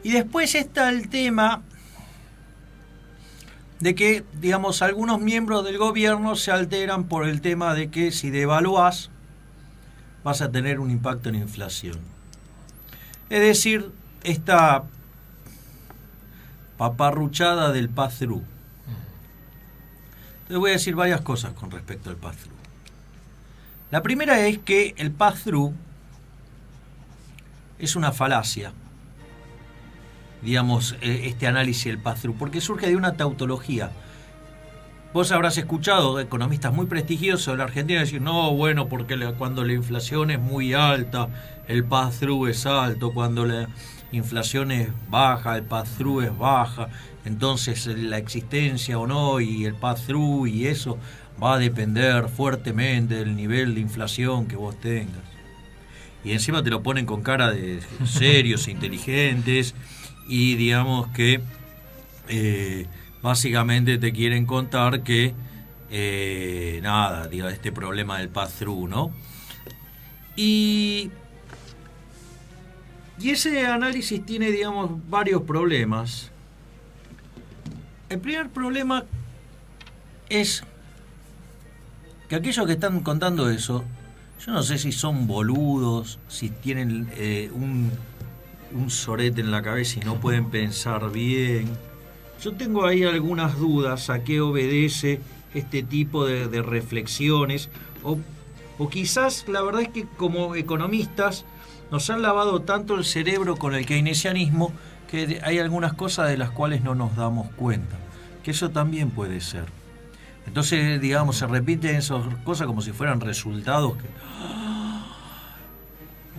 Y después está el tema de que, digamos, algunos miembros del gobierno se alteran por el tema de que si devaluás vas a tener un impacto en inflación. Es decir, esta paparruchada del pass-through. Te voy a decir varias cosas con respecto al pass-through. La primera es que el pass-through es una falacia, digamos, este análisis del pass-through, porque surge de una tautología. Vos habrás escuchado economistas muy prestigiosos de la Argentina decir, no, bueno, porque cuando la inflación es muy alta, el pass-through es alto, cuando la inflación es baja, el pass-through es baja, entonces la existencia o no y el pass-through y eso va a depender fuertemente del nivel de inflación que vos tengas. Y encima te lo ponen con cara de serios, inteligentes, y digamos que básicamente te quieren contar que digo, este problema del pass-through, ¿no? Y ese análisis tiene, digamos, varios problemas. El primer problema es que aquellos que están contando eso, yo no sé si son boludos, si tienen un sorete en la cabeza y no pueden pensar bien. Yo tengo ahí algunas dudas a qué obedece este tipo de reflexiones, o quizás la verdad es que como economistas nos han lavado tanto el cerebro con el keynesianismo que hay algunas cosas de las cuales no nos damos cuenta, que eso también puede ser. Entonces, digamos, se repiten esas cosas como si fueran resultados que...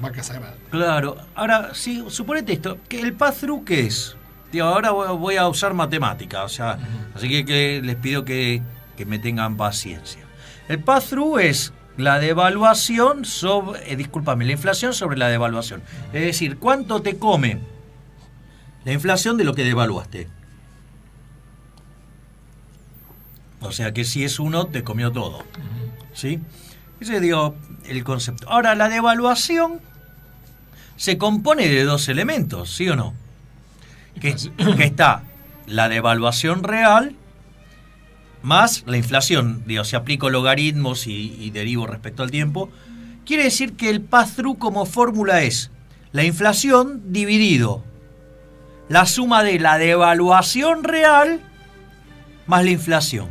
Vaca sagrada. Claro. Ahora, sí, suponete esto, que el pass-through, ¿qué es? Digo, ahora voy a usar matemática, o sea, así que les pido que me tengan paciencia. El pass-through es la devaluación sobre, la inflación sobre la devaluación. Es decir, ¿cuánto te come la inflación de lo que devaluaste? O sea que si es 1, te comió todo. ¿Sí? Ese es, digo, el concepto. Ahora, la devaluación se compone de dos elementos, ¿sí o no? Que está la devaluación real más la inflación. Digo, si aplico logaritmos y derivo respecto al tiempo, quiere decir que el pass-through como fórmula es la inflación dividido la suma de la devaluación real más la inflación.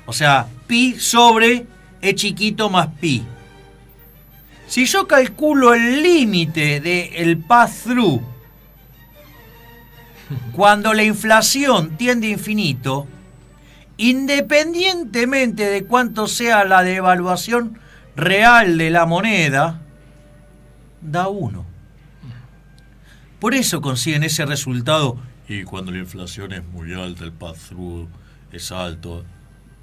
O sea, pi sobre e chiquito más pi. Si yo calculo el límite del pass-through cuando la inflación tiende a infinito, independientemente de cuánto sea la devaluación real de la moneda, da 1. Por eso consiguen ese resultado. Y cuando la inflación es muy alta, el pass-through es alto.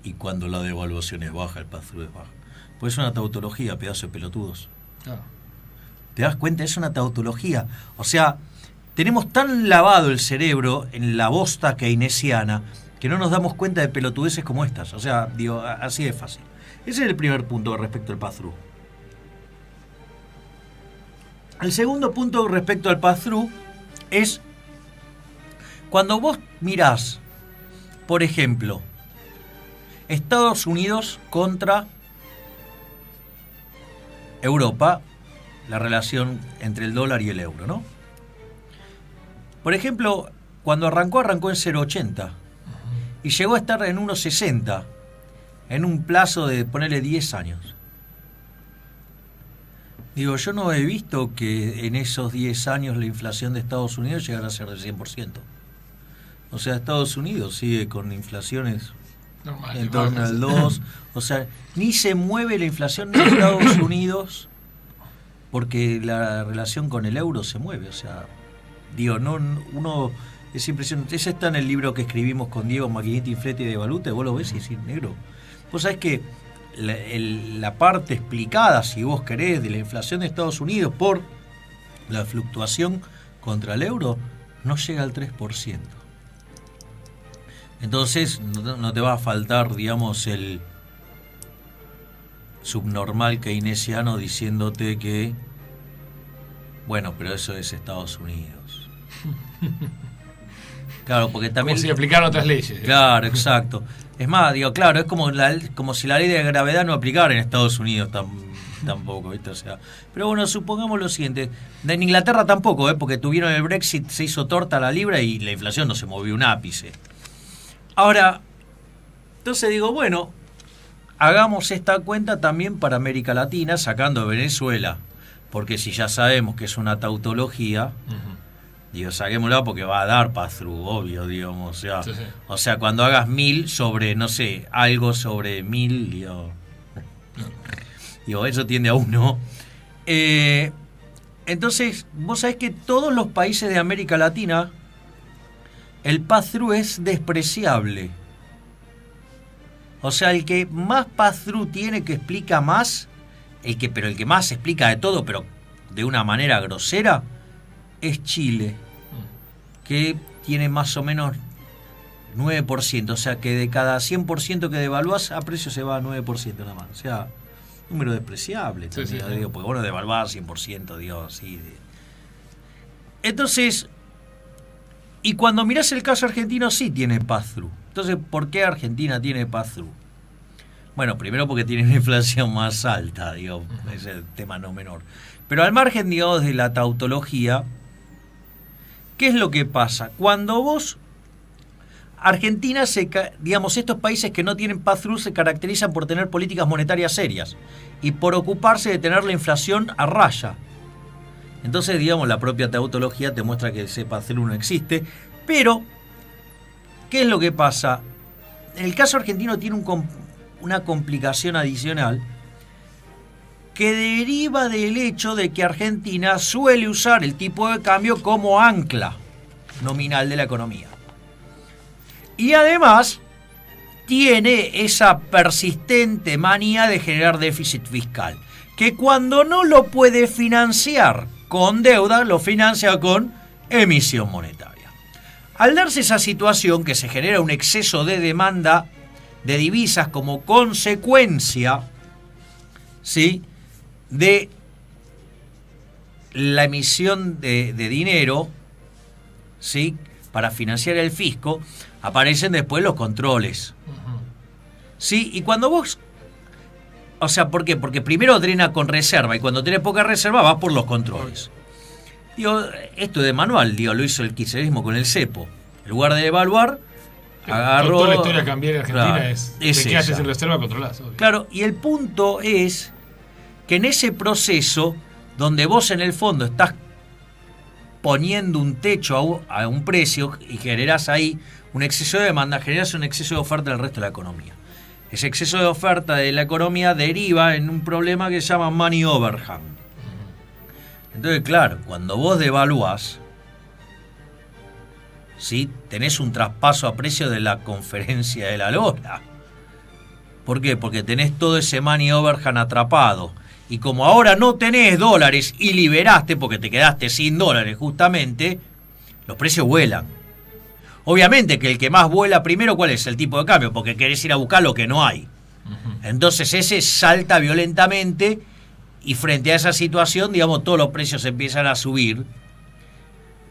Y cuando la devaluación es baja, el pass-through es baja. Pues es una tautología, pedazo de pelotudos. Claro. ¿Te das cuenta? Es una tautología. O sea, tenemos tan lavado el cerebro en la bosta keynesiana que no nos damos cuenta de pelotudeces como estas. O sea, digo, así de fácil. Ese es el primer punto respecto al pass-through. El segundo punto respecto al pass-through es cuando vos mirás, por ejemplo, Estados Unidos contra Europa, la relación entre el dólar y el euro, ¿no? Por ejemplo, cuando arrancó en 0,80 y llegó a estar en 1,60 en un plazo de, ponerle 10 años. Digo, yo no he visto que en esos 10 años la inflación de Estados Unidos llegara a ser del 100%. O sea, Estados Unidos sigue con inflaciones normal, en torno al 2. O sea, ni se mueve la inflación de Estados Unidos porque la relación con el euro se mueve. O sea, digo, no, uno es impresionante. Ese está en el libro que escribimos con Diego Maquinetti, Inflete y de Valuta, y vos lo ves y decís, negro. Vos sabés que la parte explicada, si vos querés, de la inflación de Estados Unidos por la fluctuación contra el euro no llega al 3%. Entonces no te va a faltar, digamos, el subnormal keynesiano diciéndote que, bueno, pero eso es Estados Unidos. Claro, porque también... Como si aplicaran otras leyes. Claro, exacto. Es más, digo, claro, es como si la ley de gravedad no aplicara en Estados Unidos tampoco, ¿viste? O sea, pero bueno, supongamos lo siguiente. En Inglaterra tampoco, porque tuvieron el Brexit, se hizo torta la libra y la inflación no se movió un ápice. Ahora, entonces digo, bueno, hagamos esta cuenta también para América Latina, sacando Venezuela, porque si ya sabemos que es una tautología, digo, saquémosla porque va a dar pass-through, obvio, digamos, o sea, Sí. o sea, cuando hagas 1000 sobre, no sé, algo sobre 1000, digo, eso tiende a 1. Entonces, vos sabés que todos los países de América Latina, el pass-through es despreciable. O sea, el que más pass-through tiene, que explica más, pero el que más explica de todo, pero de una manera grosera, es Chile, que tiene más o menos 9%. O sea, que de cada 100% que devaluás, a precio se va a 9% nada más. O sea, número despreciable también, Sí. digo, porque bueno, devaluar 100%, digo, así. Entonces, y cuando mirás el caso argentino, sí tiene pass-through. Entonces, ¿por qué Argentina tiene pass-through? Bueno, primero porque tiene una inflación más alta, digo, es el tema no menor. Pero al margen, digamos, de la tautología, ¿qué es lo que pasa? Cuando vos... Argentina, digamos, estos países que no tienen pass-through se caracterizan por tener políticas monetarias serias y por ocuparse de tener la inflación a raya. Entonces, digamos, la propia tautología te muestra que ese pass-through no existe. Pero, ¿qué es lo que pasa? El caso argentino tiene una complicación adicional que deriva del hecho de que Argentina suele usar el tipo de cambio como ancla nominal de la economía. Y además tiene esa persistente manía de generar déficit fiscal, que cuando no lo puede financiar con deuda, lo financia con emisión monetaria. Al darse esa situación, que se genera un exceso de demanda de divisas como consecuencia, ¿sí?, de la emisión de dinero, ¿sí?, para financiar el fisco, aparecen después los controles. ¿Sí? Y cuando vos... O sea, ¿por qué? Porque primero drena con reserva, y cuando tenés poca reserva vas por los controles. Digo, esto de manual, digo, lo hizo el kirchnerismo con el cepo. En lugar de evaluar, agarró... Toda la historia cambiar en Argentina, claro, es es te quedas esa. sin reserva, controlás. Obvio. Claro, y el punto es que en ese proceso, donde vos en el fondo estás poniendo un techo a un precio y generás ahí un exceso de demanda, generás un exceso de oferta del resto de la economía. Ese exceso de oferta de la economía deriva en un problema que se llama money overhang. Entonces, claro, cuando vos devaluás, ¿sí?, tenés un traspaso a precio de la conferencia de la lora. ¿Por qué? Porque tenés todo ese money overhang atrapado. Y como ahora no tenés dólares y liberaste, porque te quedaste sin dólares justamente, los precios vuelan. Obviamente que el que más vuela primero, ¿cuál es? El tipo de cambio, porque querés ir a buscar lo que no hay. Entonces ese salta violentamente y frente a esa situación, digamos, todos los precios empiezan a subir.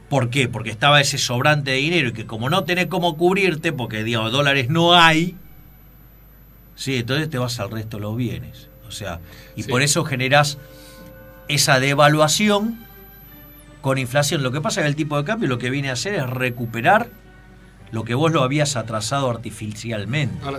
¿Por qué? Porque estaba ese sobrante de dinero y que como no tenés cómo cubrirte, porque, digamos, dólares no hay, sí, entonces te vas al resto de los bienes. O sea, y sí, por eso generás esa devaluación con inflación. Lo que pasa es que el tipo de cambio lo que viene a hacer es recuperar lo que vos lo habías atrasado artificialmente. Ahora,